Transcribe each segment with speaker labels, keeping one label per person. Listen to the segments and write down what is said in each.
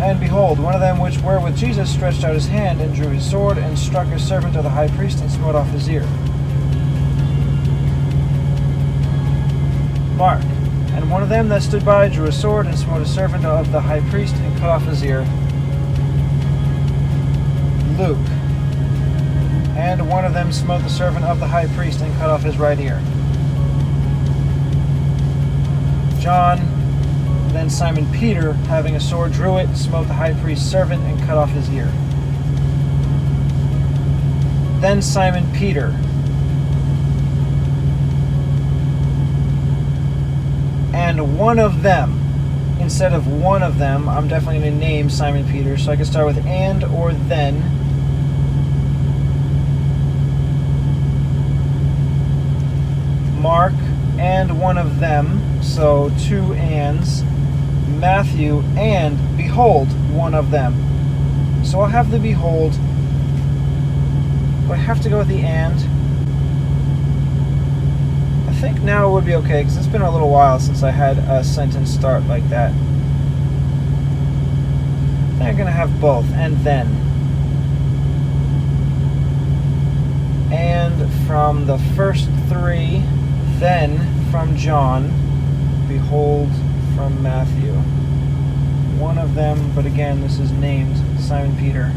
Speaker 1: And behold, one of them which were with Jesus stretched out his hand, and drew his sword, and struck a servant of the high priest, and smote off his ear. Mark. And one of them that stood by drew a sword, and smote a servant of the high priest, and cut off his ear. Luke. And one of them smote the servant of the high priest, and cut off his right ear. John. Then Simon Peter, having a sword, drew it, smote the high priest's servant, and cut off his ear. Then Simon Peter. And one of them, instead of one of them, I'm definitely going to name Simon Peter, so I can start with and or then. Mark, and one of them, so two ands. Matthew, and behold, one of them. So I'll have the behold. Do I have to go with the and? I think now it would be okay, because it's been a little while since I had a sentence start like that. They're going to have both, and then. And from the first three, then from John, behold from Matthew. One of them, but again, this is named Simon Peter.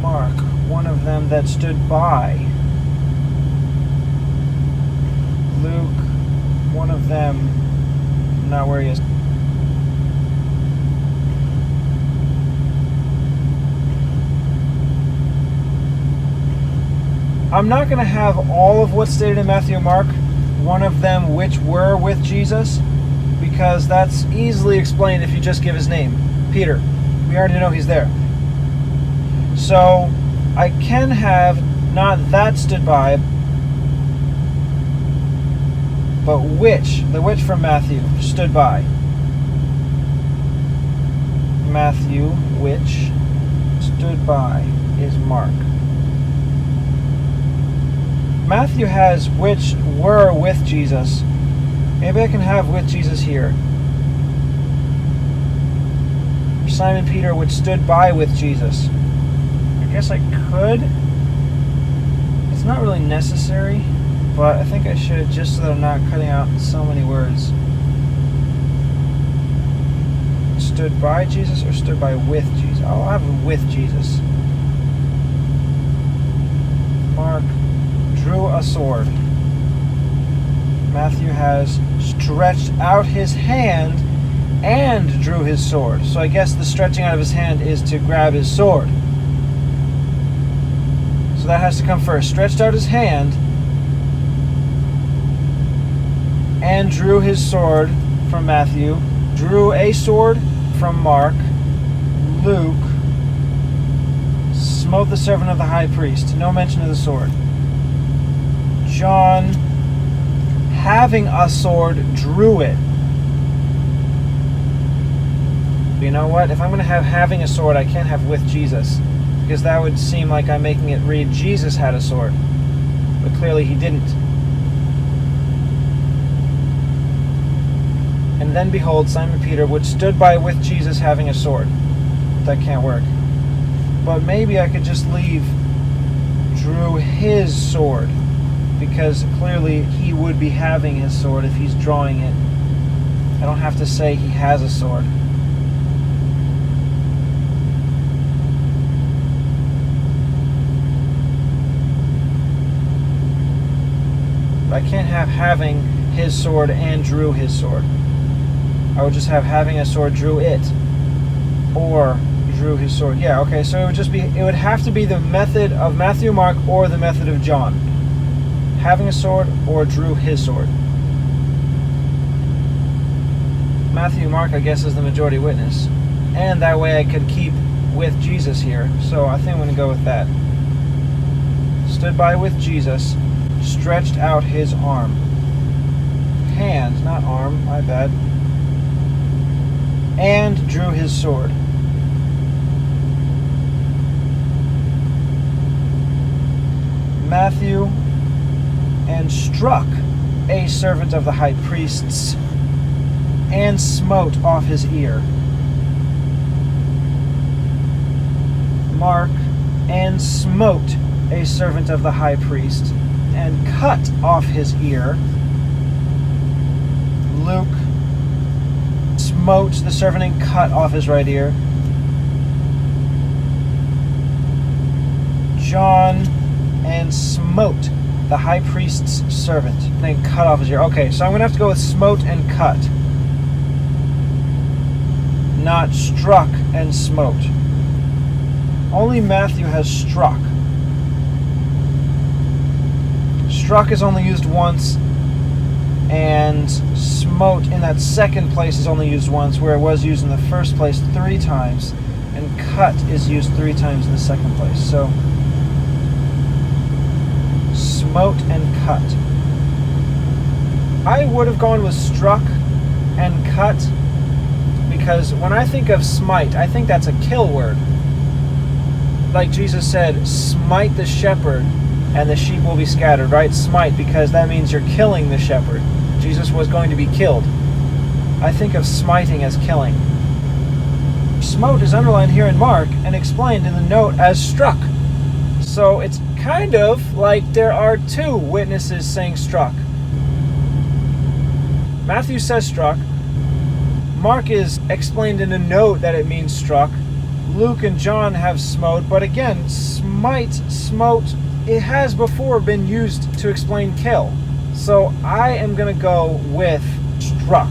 Speaker 1: Mark, one of them that stood by. Luke, one of them, not where he is. I'm not going to have all of what's stated in Matthew and Mark, one of them which were with Jesus, because that's easily explained if you just give his name, Peter. We already know he's there. So I can have not that stood by, but which, the which from Matthew, stood by. Matthew, which stood by, is Mark. Matthew has which were with Jesus. Maybe I can have with Jesus here. Simon Peter, which stood by with Jesus. I guess I could. It's not really necessary, but I think I should, just so that I'm not cutting out so many words. Stood by Jesus or stood by with Jesus? I'll have with Jesus. Mark drew a sword. Matthew has stretched out his hand and drew his sword. So I guess the stretching out of his hand is to grab his sword. So that has to come first. Stretched out his hand and drew his sword from Matthew. Drew a sword from Mark. Luke smote the servant of the high priest. No mention of the sword. John, having a sword, drew it. But you know what? If I'm going to have having a sword, I can't have with Jesus, because that would seem like I'm making it read Jesus had a sword. But clearly he didn't. And then behold, Simon Peter, which stood by with Jesus having a sword. That can't work. But maybe I could just leave drew his sword, because clearly he would be having his sword if he's drawing it. I don't have to say he has a sword. But I can't have having his sword and drew his sword. I would just have having a sword, drew it, or drew his sword. Yeah, okay, so it would have to be the method of Matthew, Mark, or the method of John. Having a sword or drew his sword. Matthew, Mark, I guess, is the majority witness. And that way I could keep with Jesus here. So I think I'm going to go with that. Stood by with Jesus, stretched out his arm. Hand, not arm, my bad. And drew his sword. Matthew, and struck a servant of the high priest's, and smote off his ear. Mark, and smote a servant of the high priest, and cut off his ear. Luke smote the servant and cut off his right ear. John, and smote the high priest's servant, and cut off his ear. Okay, so I'm going to have to go with smote and cut, not struck and smote. Only Matthew has struck. Struck is only used once, and smote in that second place is only used once, where it was used in the first place 3 times, and cut is used 3 times in the second place. So, smote and cut. I would have gone with struck and cut, because when I think of smite, I think that's a kill word. Like Jesus said, smite the shepherd and the sheep will be scattered, right? Smite, because that means you're killing the shepherd. Jesus was going to be killed. I think of smiting as killing. Smote is underlined here in Mark and explained in the note as struck. So it's kind of like there are 2 witnesses saying struck. Matthew says struck. Mark is explained in a note that it means struck. Luke and John have smote, but again, smite, smote, it has before been used to explain kill. So I am going to go with struck.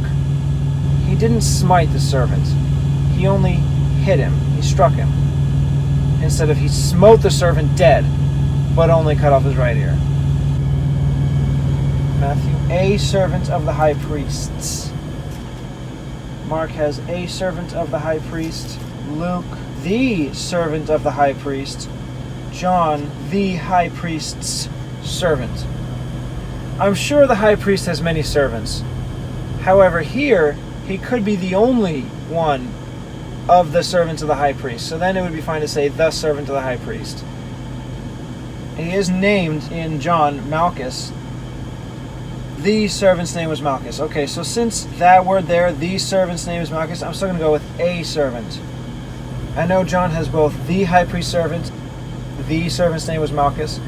Speaker 1: He didn't smite the servant. He only hit him. He struck him. Instead of he smote the servant dead, but only cut off his right ear. Matthew, a servant of the high priests. Mark has a servant of the high priest. Luke, the servant of the high priest. John, the high priest's servant. I'm sure the high priest has many servants. However, here, he could be the only one of the servants of the high priest. So then it would be fine to say the servant of the high priest. And he is named in John Malchus. The servant's name was Malchus. Okay, so since that word there, the servant's name is Malchus, I'm still going to go with a servant. I know John has both the high priest servant, the servant's name was Malchus,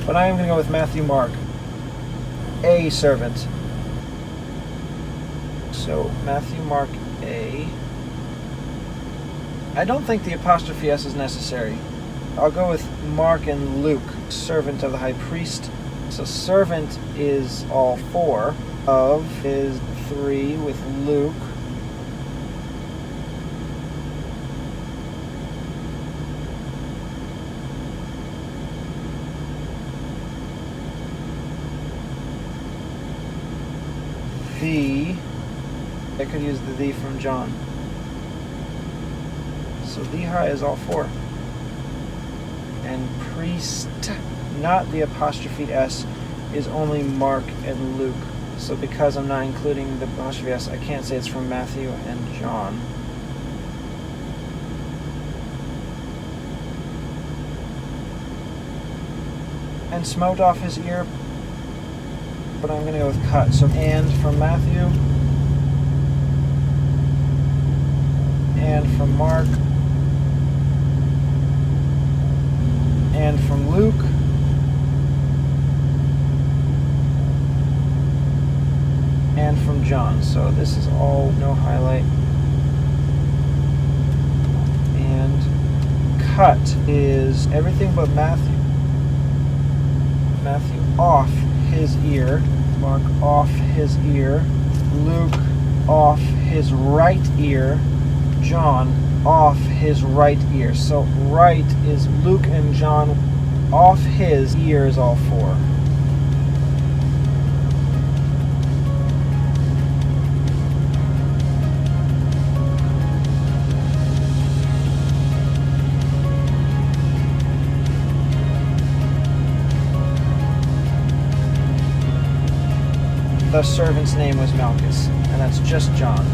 Speaker 1: but I am going to go with Matthew, Mark. A servant. So, Matthew, Mark, A. I don't think the apostrophe S is necessary. I'll go with Mark and Luke, servant of the high priest. So servant is all 4. Of is 3 with Luke. The, I could use the from John. So the high is all 4. And priest, not the apostrophe S, is only Mark and Luke. So because I'm not including the apostrophe S, I can't say it's from Matthew and John. And smote off his ear, but I'm going to go with cut. So and from Matthew, and from Mark, and from Luke, and from John. So this is all no highlight. And cut is everything but Matthew. Matthew off his ear. Mark off his ear. Luke off his right ear. John off his right ear. So right is Luke and John. Off his ear is all 4. The servant's name was Malchus, and that's just John.